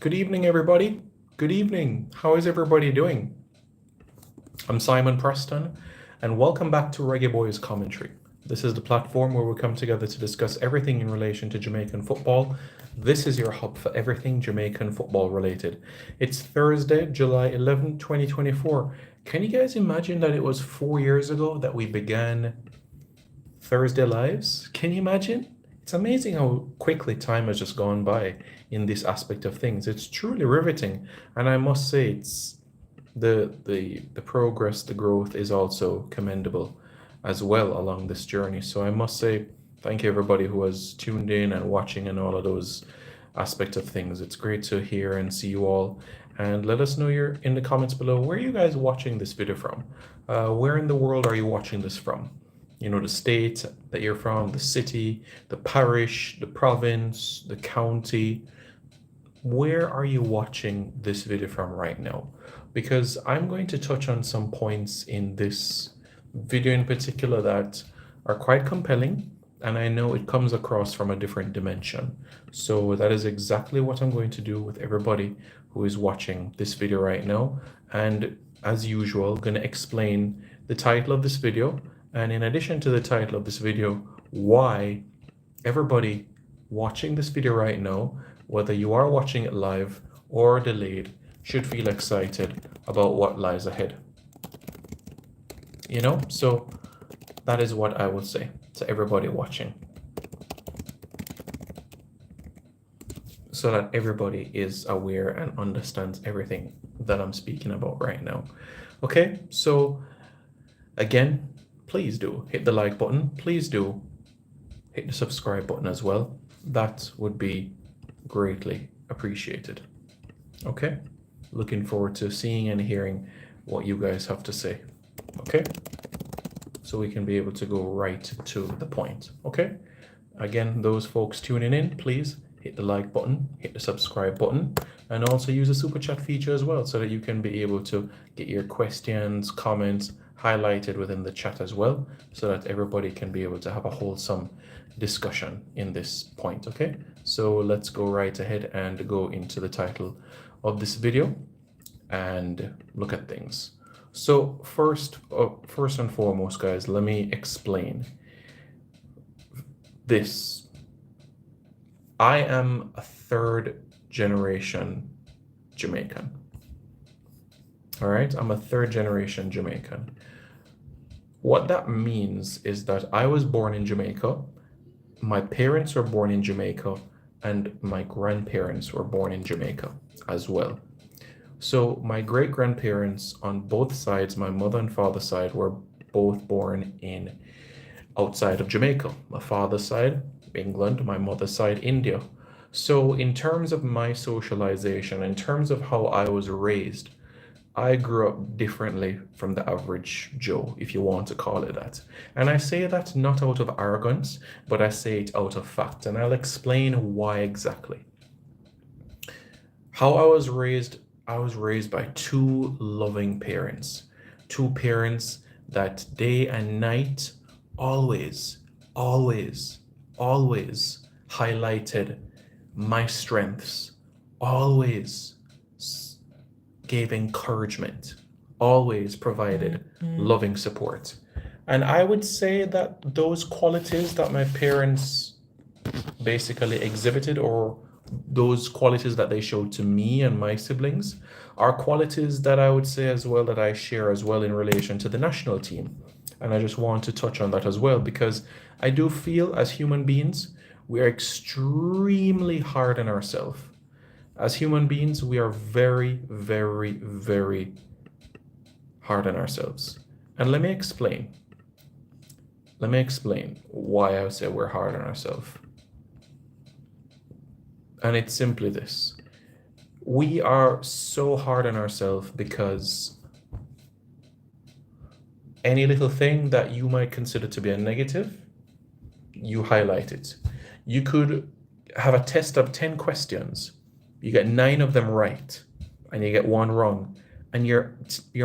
Good evening, everybody. Good evening. How is everybody doing? I'm Simon Preston, and welcome back to Reggae Boys Commentary. This is the platform where we come together to discuss everything in relation to Jamaican football. This is your hub for everything Jamaican football related. It's Thursday, July 11, 2024. Can you guys imagine that it was 4 years ago that we began Thursday Lives? Can you imagine? It's amazing how quickly time has just gone by in this aspect of things. It's truly riveting, and I must say it's the progress, the growth is also commendable as well along this journey. So I must say thank you everybody who has tuned in and watching and all of those aspects of things. It's great to hear and see you all. And let us know you're in the comments below where are you guys watching this video from? Where in the world are you watching this from? You know, the state that you're from, the city, the parish, the province, the county. Where are you watching this video from right now? Because I'm going to touch on some points in this video in particular that are quite compelling, and I know it comes across from a different dimension. So that is exactly what I'm going to do with everybody who is watching this video right now. And as usual, I'm going to explain the title of this video, and in addition to the title of this video, why everybody watching this video right now, whether you are watching it live or delayed, should feel excited about what lies ahead. You know, so that is what I would say to everybody watching, so that everybody is aware and understands everything that I'm speaking about right now. Okay, so again, please do hit the like button. Please do hit the subscribe button as well. That would be greatly appreciated. Okay, looking forward to seeing and hearing what you guys have to say. Okay, so we can be able to go right to the point. Okay, again, those folks tuning in, please hit the like button, hit the subscribe button, and also use the super chat feature as well so that you can be able to get your questions, comments highlighted within the chat as well, so that everybody can be able to have a wholesome discussion in this point. Okay, so let's go right ahead and go into the title of this video and look at things. So first and foremost, guys, let me explain this. I am a third generation Jamaican. All right, I'm a third generation Jamaican. What that means is that I was born in Jamaica, my parents were born in Jamaica, and my grandparents were born in Jamaica as well. So my great grandparents on both sides, my mother and father's side, were both born in outside of Jamaica. My father's side, England, my mother's side, India. So in terms of my socialization, in terms of how I was raised, I grew up differently from the average Joe, if you want to call it that. And I say that not out of arrogance, but I say it out of fact. And I'll explain why exactly. How I was raised by two loving parents. Two parents that day and night always highlighted my strengths, always gave encouragement, always provided loving support. And I would say that those qualities that my parents basically exhibited, or those qualities that they showed to me and my siblings, are qualities that I would say as well that I share as well in relation to the national team. And I just want to touch on that as well, because I do feel as human beings, we are extremely hard on ourselves. As human beings, we are very hard on ourselves. And let me explain why I say we're hard on ourselves. And it's simply this. We are so hard on ourselves because any little thing that you might consider to be a negative, you highlight it. You could have a test of 10 questions. You get 9 of them right, and you get 1 wrong. And your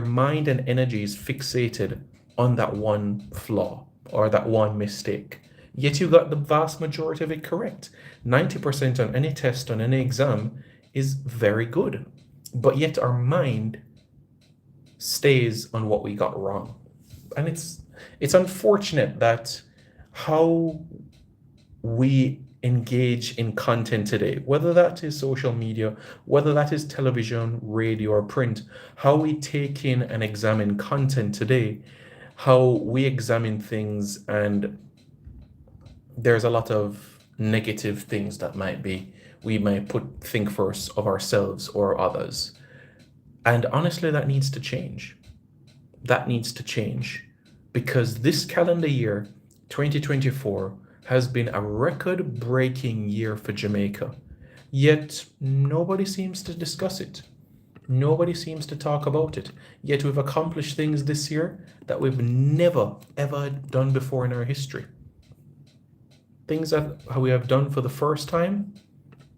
mind and energy is fixated on that one flaw or that one mistake. Yet you got the vast majority of it correct. 90% on any test, on any exam, is very good. But yet our mind stays on what we got wrong. And it's unfortunate that how we engage in content today, whether that is social media, whether that is television, radio, or print, how we take in and examine content today, how we examine things, and there's a lot of negative things that we might think first of ourselves or others. And honestly, that needs to change. That needs to change because this calendar year, 2024, has been a record-breaking year for Jamaica. Yet nobody seems to discuss it. Nobody seems to talk about it. Yet we've accomplished things this year that we've never, ever done before in our history. Things that we have done for the first time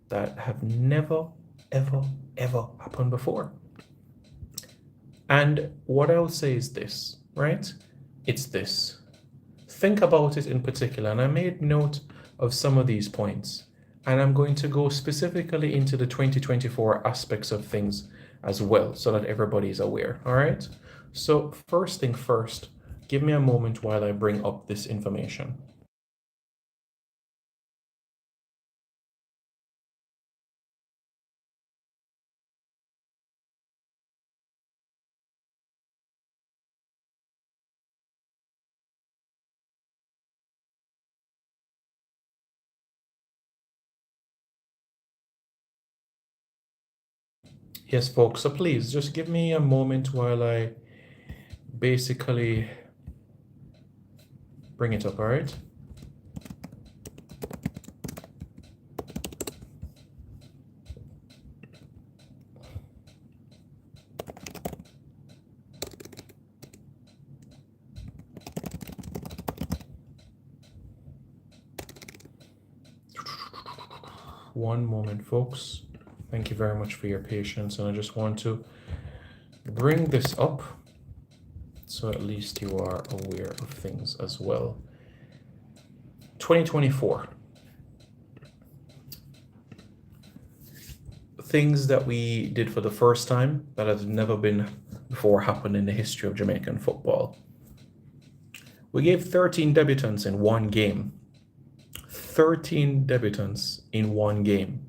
that have never, ever, ever happened before. And what I will say is this, right? It's this. Think about it in particular, and I made note of some of these points, and I'm going to go specifically into the 2024 aspects of things as well, so that everybody is aware, all right? So first thing first, give me a moment while I bring up this information. Yes, folks, so please just give me a moment while I basically bring it up, all right? One moment, folks. Thank you very much for your patience, and I just want to bring this up so at least you are aware of things as well. 2024. Things that we did for the first time that has never been before happened in the history of Jamaican football. We gave 13 debutants in one game. 13 debutants in one game.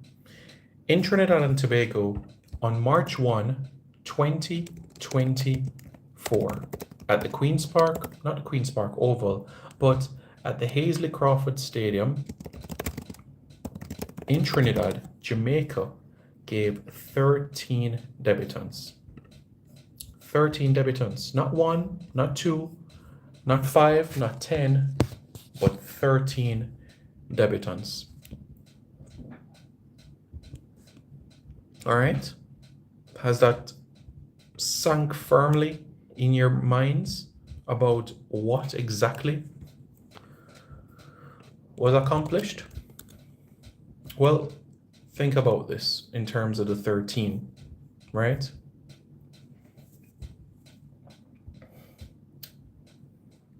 In Trinidad and Tobago on March 1, 2024, at the Queen's Park, not the Queen's Park Oval, but at the Hazley Crawford Stadium in Trinidad, Jamaica gave 13 debutants. 13 debutants, not one, not two, not five, not 10, but 13 debutants. All right? Has that sunk firmly in your minds about what exactly was accomplished? Well, think about this in terms of the 13, right?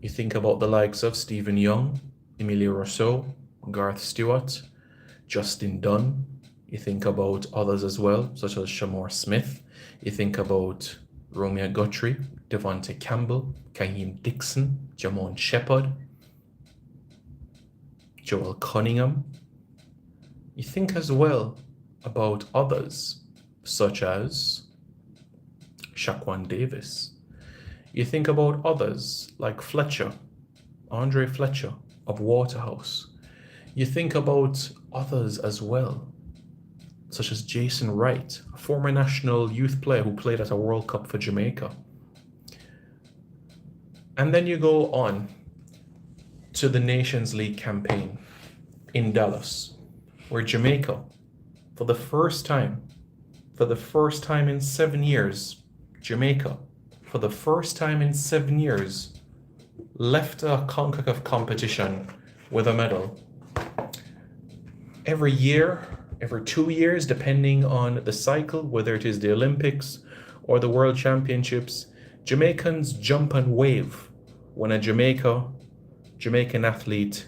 You think about the likes of Stephen Young, Emilio Rousseau, Garth Stewart, Justin Dunn. You think about others as well, such as Shamor Smith. You think about Romeo Guthrie, Devontae Campbell, Kaheem Dixon, Jamon Shepherd, Joel Cunningham. You think as well about others, such as Shaquan Davis. You think about others like Fletcher, Andre Fletcher of Waterhouse. You think about others as well, such as Jason Wright, a former national youth player who played at a World Cup for Jamaica. And then you go on to the Nations League campaign in Dallas, where Jamaica, for the first time in 7 years, Jamaica, for the first time in 7 years, left a CONCACAF competition with a medal. Every year, every 2 years, depending on the cycle, whether it is the Olympics or the World Championships, Jamaicans jump and wave when a Jamaican athlete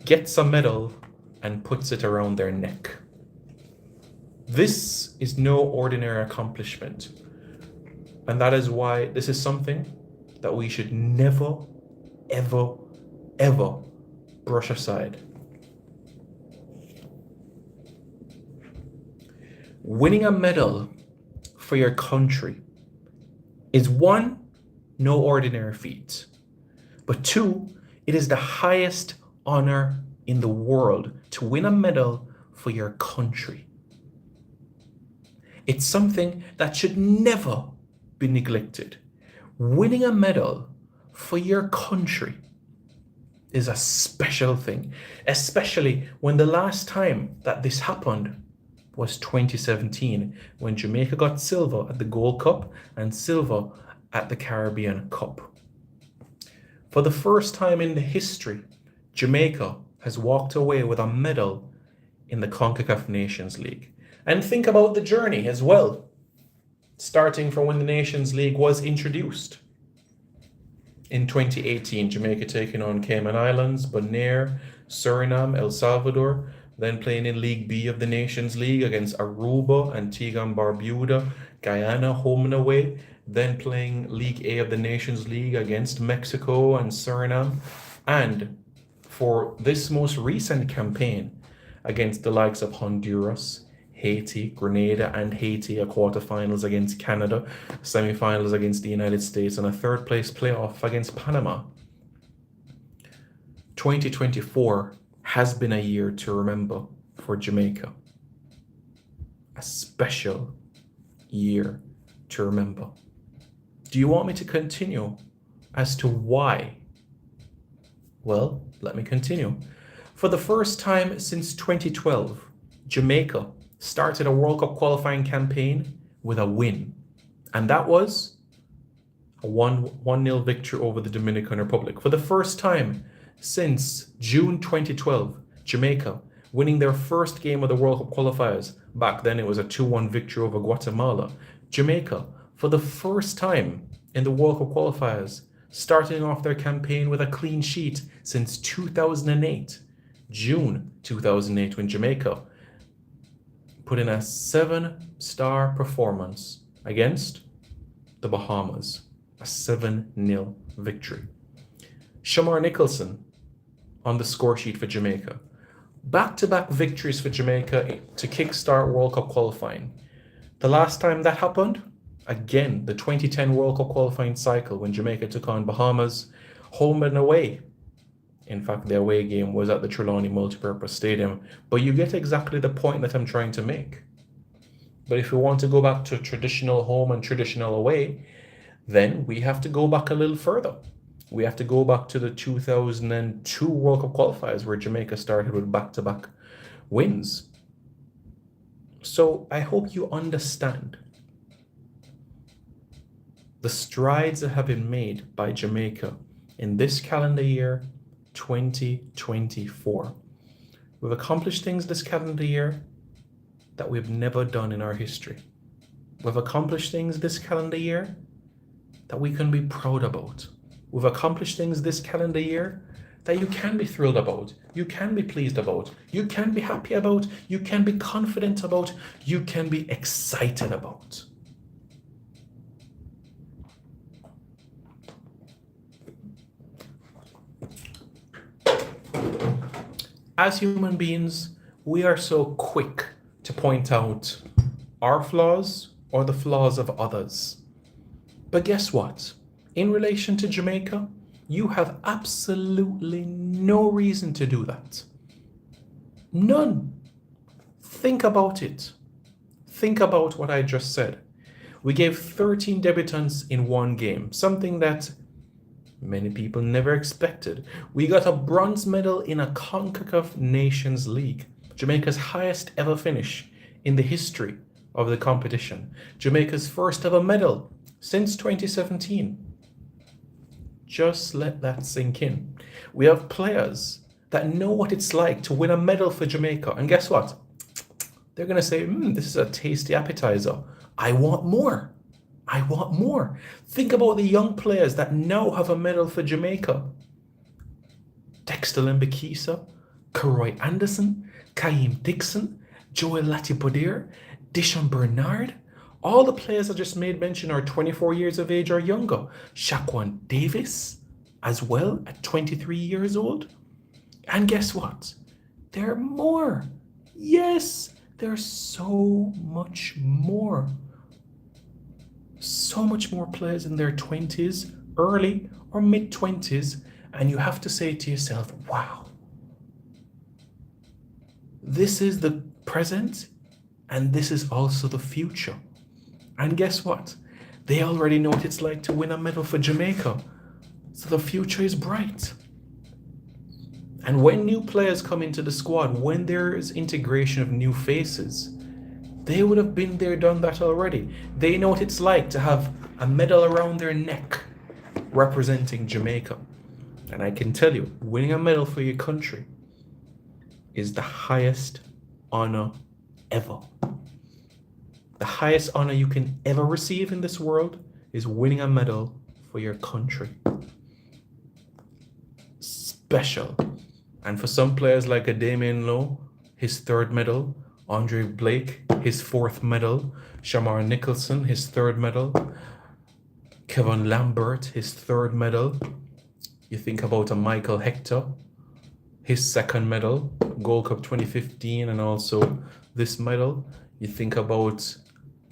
gets a medal and puts it around their neck. This is no ordinary accomplishment. And that is why this is something that we should never, ever, ever brush aside. Winning a medal for your country is one, no ordinary feat, but two, it is the highest honor in the world to win a medal for your country. It's something that should never be neglected. Winning a medal for your country is a special thing, especially when the last time that this happened was 2017, when Jamaica got silver at the Gold Cup and silver at the Caribbean Cup. For the first time in the history, Jamaica has walked away with a medal in the CONCACAF Nations League. And think about the journey as well, starting from when the Nations League was introduced. In 2018, Jamaica taking on Cayman Islands, Bonaire, Suriname, El Salvador, then playing in League B of the Nations League against Aruba, Antigua and Barbuda, Guyana home and away, then playing League A of the Nations League against Mexico and Suriname, and for this most recent campaign against the likes of Honduras, Haiti, Grenada and Haiti, a quarterfinals against Canada, semifinals against the United States, and a third place playoff against Panama. 2024 has been a year to remember for Jamaica. A special year to remember. Do you want me to continue as to why? Well, let me continue. For the first time since 2012, Jamaica started a World Cup qualifying campaign with a win. And that was a 1-0 victory over the Dominican Republic. For the first time since June 2012, Jamaica winning their first game of the World Cup qualifiers. Back then it was a 2-1 victory over Guatemala. Jamaica, for the first time in the World Cup qualifiers, starting off their campaign with a clean sheet since 2008, June 2008, when Jamaica put in a 7-star performance against the Bahamas, a 7-0 victory. Shamar Nicholson on the score sheet for Jamaica. Back-to-back victories for Jamaica to kickstart World Cup qualifying. The last time that happened, again, the 2010 World Cup qualifying cycle when Jamaica took on Bahamas, home and away. In fact, the away game was at the Trelawney Multipurpose Stadium, but you get exactly the point that I'm trying to make. But if we want to go back to traditional home and traditional away, then we have to go back a little further. We have to go back to the 2002 World Cup qualifiers where Jamaica started with back-to-back wins. So I hope you understand the strides that have been made by Jamaica in this calendar year, 2024. We've accomplished things this calendar year that we've never done in our history. We've accomplished things this calendar year that we can be proud about. We've accomplished things this calendar year that you can be thrilled about, you can be pleased about, you can be happy about, you can be confident about, you can be excited about. As human beings, we are so quick to point out our flaws or the flaws of others. But guess what? In relation to Jamaica, you have absolutely no reason to do that. None. Think about it. Think about what I just said. We gave 13 debutants in one game, something that many people never expected. We got a bronze medal in a CONCACAF Nations League, Jamaica's highest ever finish in the history of the competition. Jamaica's first ever medal since 2017. Just let that sink in. We have players that know what it's like to win a medal for Jamaica. And guess what? They're going to say, this is a tasty appetizer. I want more. I want more. Think about the young players that now have a medal for Jamaica. Dexter Lembikisa, Karoy Anderson, Kaim Dixon, Joel Latipodir, Dishon Bernard. All the players I just made mention are 24 years of age or younger. Shaquan Davis as well at 23 years old. And guess what? There are more. Yes, there's so much more. So much more players in their 20s, early or mid 20s, and you have to say to yourself, wow, this is the present and this is also the future. And guess what? They already know what it's like to win a medal for Jamaica. So the future is bright. And when new players come into the squad, when there is integration of new faces, they would have been there, done that already. They know what it's like to have a medal around their neck representing Jamaica. And I can tell you, winning a medal for your country is the highest honor ever. The highest honor you can ever receive in this world is winning a medal for your country. Special. And for some players like a Damien Lowe, his 3rd medal, Andre Blake, his 4th medal, Shamar Nicholson, his 3rd medal, Kevin Lambert, his 3rd medal. You think about a Michael Hector, his 2nd medal, Gold Cup 2015, and also this medal. You think about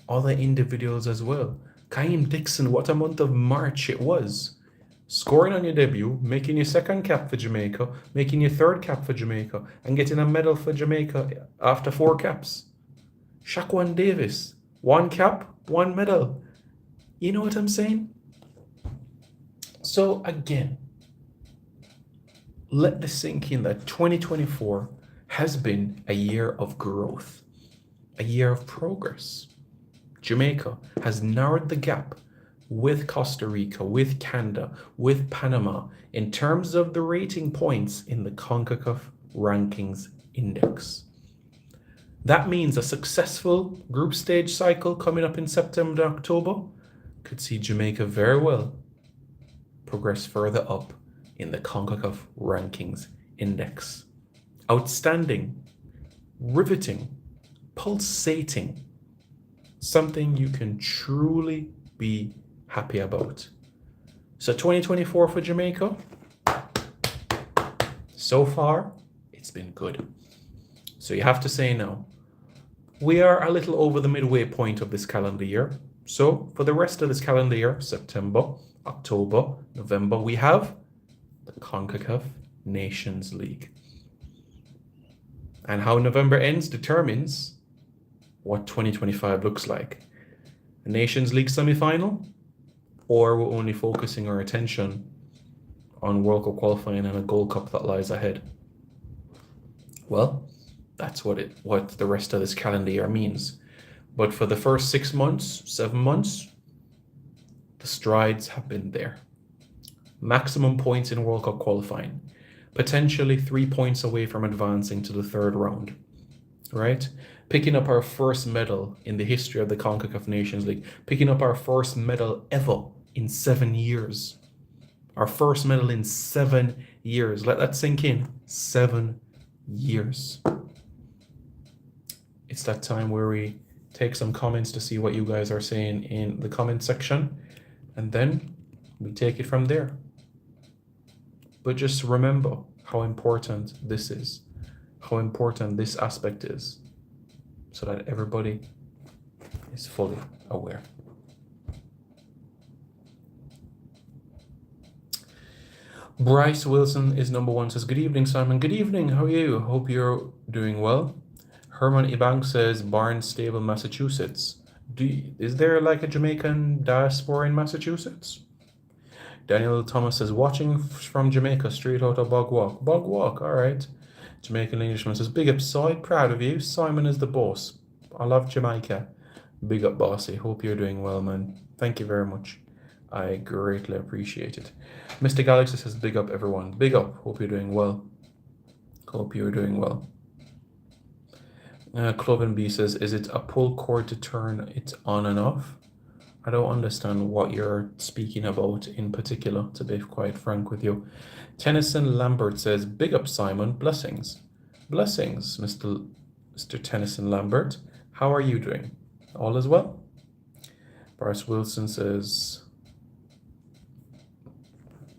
other individuals as well. Kaim Dixon, what a month of March it was. Scoring on your debut, making your 2nd cap for Jamaica, making your 3rd cap for Jamaica, and getting a medal for Jamaica after 4 caps. Shaquan Davis, 1 cap, 1 medal. You know what I'm saying? So again, let this sink in that 2024 has been a year of growth, a year of progress. Jamaica has narrowed the gap with Costa Rica, with Canada, with Panama in terms of the rating points in the CONCACAF Rankings Index. That means a successful group stage cycle coming up in September and October could see Jamaica very well progress further up in the CONCACAF Rankings Index. Outstanding, riveting, pulsating, something you can truly be happy about. So 2024 for Jamaica, so far, it's been good. So you have to say now, we are a little over the midway point of this calendar year. So for the rest of this calendar year, September, October, November, we have the CONCACAF Nations League. And how November ends determines what 2025 looks like. A Nations League semi-final, or we're only focusing our attention on World Cup qualifying and a Gold Cup that lies ahead. Well, that's what the rest of this calendar year means. But for the first 6 months, 7 months, the strides have been there. Maximum points in World Cup qualifying, potentially 3 points away from advancing to the 3rd round, right? Picking up our first medal in the history of the CONCACAF Nations League, picking up our first medal ever in 7 years. Our first medal in 7 years. Let that sink in. 7 years. It's that time where we take some comments to see what you guys are saying in the comment section, and then we take it from there. But just remember how important this is, how important this aspect is, so that everybody is fully aware. Bryce Wilson is number 1, says, good evening, Simon. Good evening, how are you? Hope you're doing well. Herman Ibang says, Barnstable, Massachusetts. Is there like a Jamaican diaspora in Massachusetts? Daniel Thomas says, watching from Jamaica, straight out of Bog Walk. Bog Walk, all right. Jamaican Englishman says, big up, Soy, proud of you. Simon is the boss. I love Jamaica. Big up, bossy. Hope you're doing well, man. Thank you very much. I greatly appreciate it. Mr. Galaxy says, big up, everyone. Big up. Hope you're doing well. Hope you're doing well. Cloven B says, is it a pull cord to turn it on and off? I don't understand what you're speaking about in particular, to be quite frank with you. Tennyson Lambert says, big up, Simon. Blessings. Blessings, Mr. Mr. Tennyson Lambert, how are you doing? All is well? Bryce Wilson says,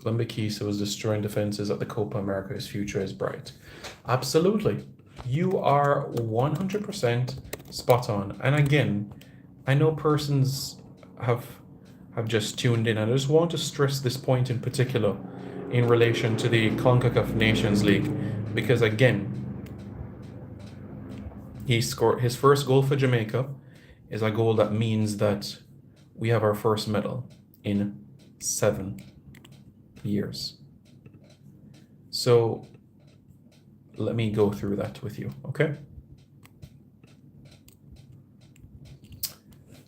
Limbikisa was destroying defenses at the Copa America. His future is bright. Absolutely. You are 100% spot on. And again, I know persons have just tuned in, and I just want to stress this point in particular in relation to the CONCACAF Nations League, because again, he scored his first goal for Jamaica is a goal that means that we have our first medal in 7 years. So let me go through that with you, okay?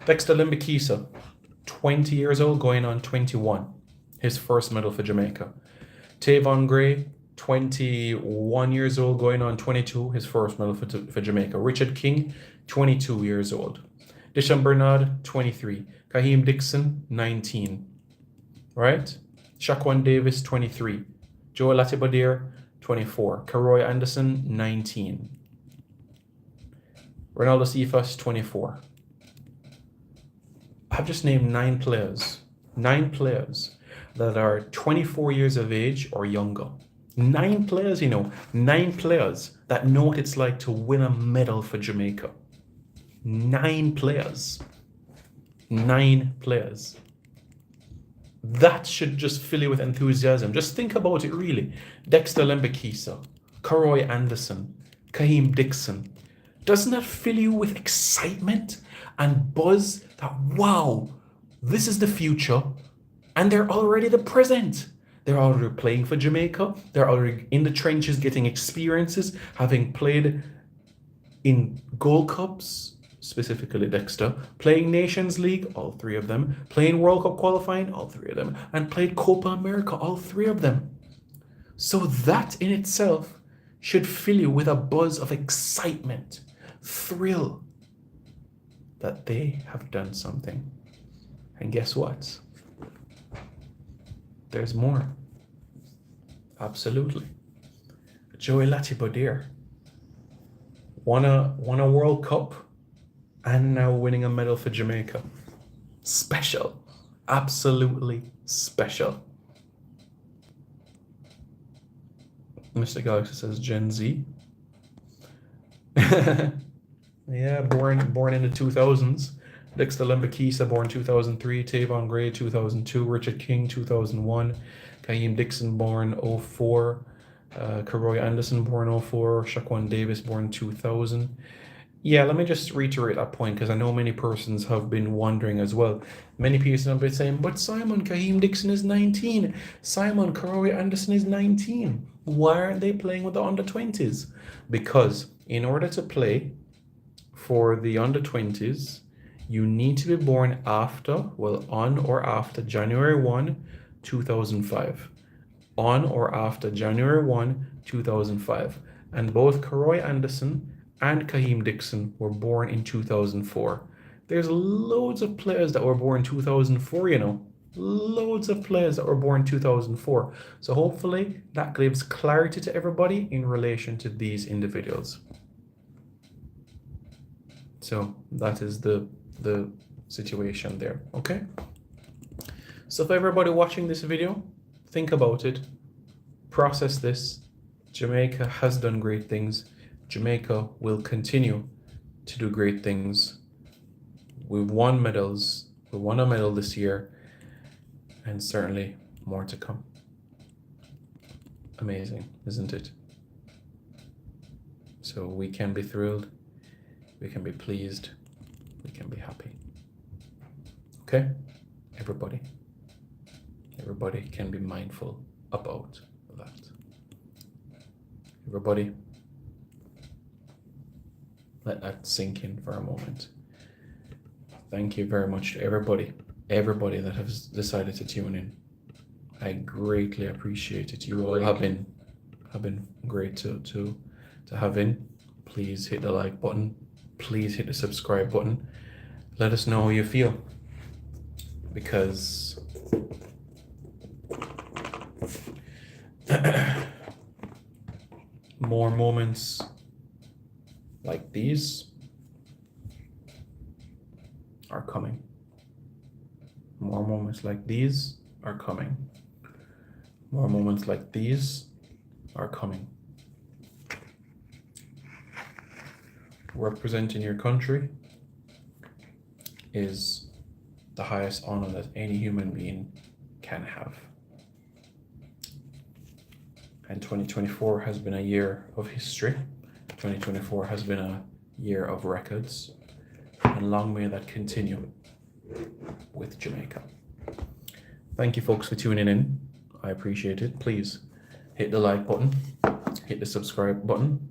Dexter Limbikisa, 20 years old, going on 21. His first medal for Jamaica. Tavon Gray, 21 years old, going on 22. His first medal for Jamaica. Richard King, 22 years old. Dishon Bernard, 23. Kaheem Dixon, 19. Right? Shaquan Davis, 23. Joel Latibadir, 24. Karoy Anderson, 19. Ronaldo Cephas, 24. I've just named 9 players. 9 players that are 24 years of age or younger. 9 players, 9 players that know what it's like to win a medal for Jamaica. 9 players. 9 players. That should just fill you with enthusiasm. Just think about it really. Dexter Limbikisa, Karoy Anderson, Kaheem Dixon. Doesn't that fill you with excitement and buzz that, wow, this is the future, and they're already the present. They're already playing for Jamaica. They're already in the trenches getting experiences, having played in Gold Cups, specifically Dexter, playing Nations League, all 3 of them, playing World Cup qualifying, all 3 of them, and played Copa America, all 3 of them. So that in itself should fill you with a buzz of excitement, thrill, that they have done something. And guess what? There's more. Absolutely. Joey Latibadir won a World Cup and now winning a medal for Jamaica. Special. Absolutely special. Mr. Galaxy says Gen Z. Yeah, born in the 2000s. Dexter Limbikisa, born 2003. Tavon Gray, 2002. Richard King, 2001. Kaheem Dixon, born 04. Karoy Anderson, born 04. Shaquan Davis, born 2000. Yeah, let me just reiterate that point, because I know many persons have been wondering as well. Many people have been saying, but Simon, Kaheem Dixon is 19. Simon, Karoy Anderson is 19. Why aren't they playing with the under-20s? Because in order to play for the under-20s, you need to be born on or after January 1, 2005. On or after January 1, 2005. And both Karoy Anderson and Kaheem Dixon were born in 2004. There's loads of players that were born in 2004, Loads of players that were born in 2004. So hopefully that gives clarity to everybody in relation to these individuals. So that is the situation there, okay? So for everybody watching this video, think about it, process this. Jamaica has done great things. Jamaica will continue to do great things. We've won medals. We won a medal this year, and certainly more to come. Amazing, isn't it? So we can be thrilled, we can be pleased, we can be happy. Okay? Everybody can be mindful about that. Everybody, let that sink in for a moment. Thank you very much to everybody that has decided to tune in. I greatly appreciate it. You all have been great to have in. Please hit the like button. Please hit the subscribe button. Let us know how you feel, because more moments like these are coming. More moments like these are coming. More moments like these are coming. Representing your country is the highest honor that any human being can have. And 2024 has been a year of history. 2024 has been a year of records. And long may that continue with Jamaica. Thank you folks for tuning in. I appreciate it. Please hit the like button, hit the subscribe button.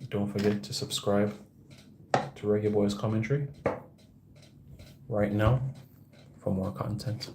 Don't forget to subscribe to Reggae Boys Commentary right now for more content.